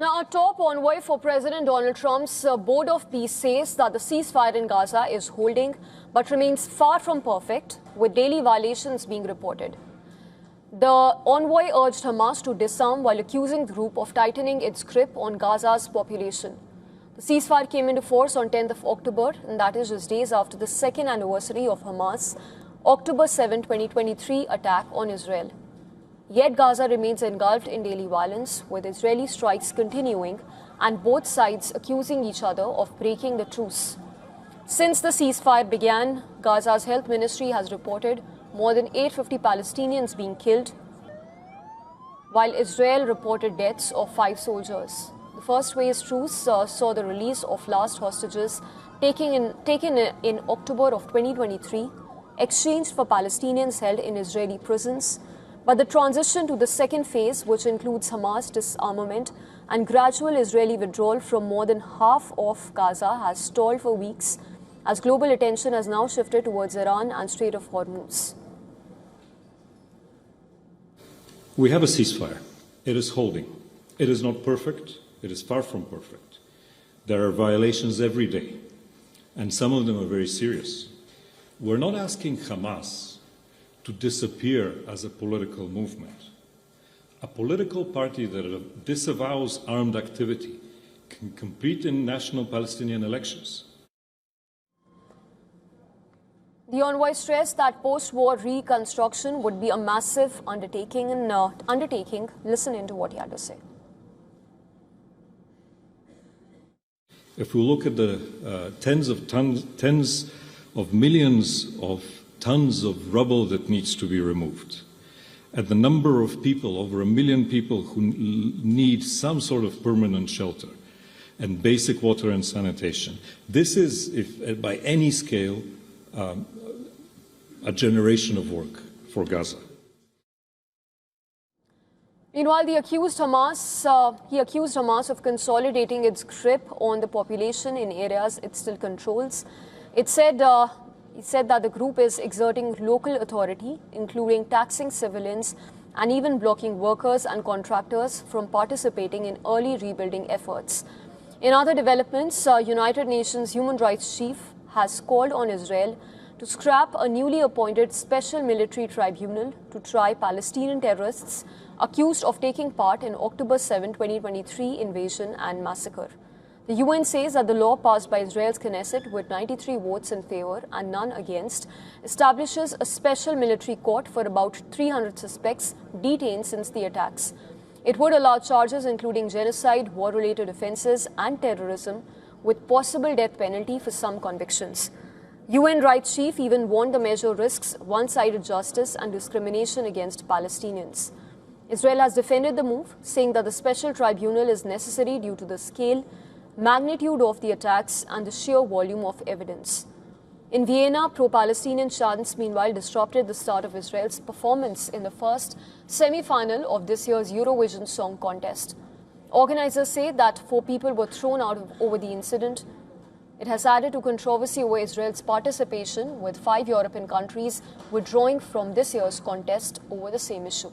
Now, a top envoy for President Donald Trump's Board of Peace says that the ceasefire in Gaza is holding but remains far from perfect, with daily violations being reported. The envoy urged Hamas to disarm while accusing the group of tightening its grip on Gaza's population. The ceasefire came into force on 10th of October, and that is just days after the second anniversary of Hamas' October 7, 2023 attack on Israel. Yet Gaza remains engulfed in daily violence, with Israeli strikes continuing and both sides accusing each other of breaking the truce. Since the ceasefire began, Gaza's health ministry has reported more than 850 Palestinians being killed, while Israel reported deaths of 5 soldiers. The first phase truce saw the release of last hostages taken in October of 2023, exchanged for Palestinians held in Israeli prisons. But the transition to the second phase, which includes Hamas disarmament and gradual Israeli withdrawal from more than half of Gaza, has stalled for weeks, as global attention has now shifted towards Iran and Strait of Hormuz. We have a ceasefire. It is holding. It is not perfect. It is far from perfect. There are violations every day, and some of them are very serious. We're not asking Hamas to disappear as a political movement. A political party that disavows armed activity can compete in national Palestinian elections. The envoy stressed that post-war reconstruction would be a massive undertaking. Listen into what he had to say. If we look at the tens of millions of tons of rubble that needs to be removed, at the number of people, over 1 million people who need some sort of permanent shelter and basic water and sanitation, this is, if by any scale, a generation of work for Gaza. Meanwhile, he accused Hamas of consolidating its grip on the population in areas it still controls. He said that the group is exerting local authority, including taxing civilians and even blocking workers and contractors from participating in early rebuilding efforts. In other developments, United Nations Human Rights Chief has called on Israel to scrap a newly appointed special military tribunal to try Palestinian terrorists accused of taking part in October 7, 2023 invasion and massacre. The UN says that the law passed by Israel's Knesset with 93 votes in favor and none against establishes a special military court for about 300 suspects detained since the attacks. It would allow charges including genocide, war-related offenses and terrorism, with possible death penalty for some convictions. UN Rights Chief even warned the measure risks one-sided justice and discrimination against Palestinians. Israel has defended the move, saying that the special tribunal is necessary due to the scale, magnitude of the attacks and the sheer volume of evidence. In Vienna, pro-Palestinian chants meanwhile disrupted the start of Israel's performance in the first semi-final of this year's Eurovision Song Contest. Organizers say that 4 people were thrown out over the incident. It has added to controversy over Israel's participation, with 5 European countries withdrawing from this year's contest over the same issue.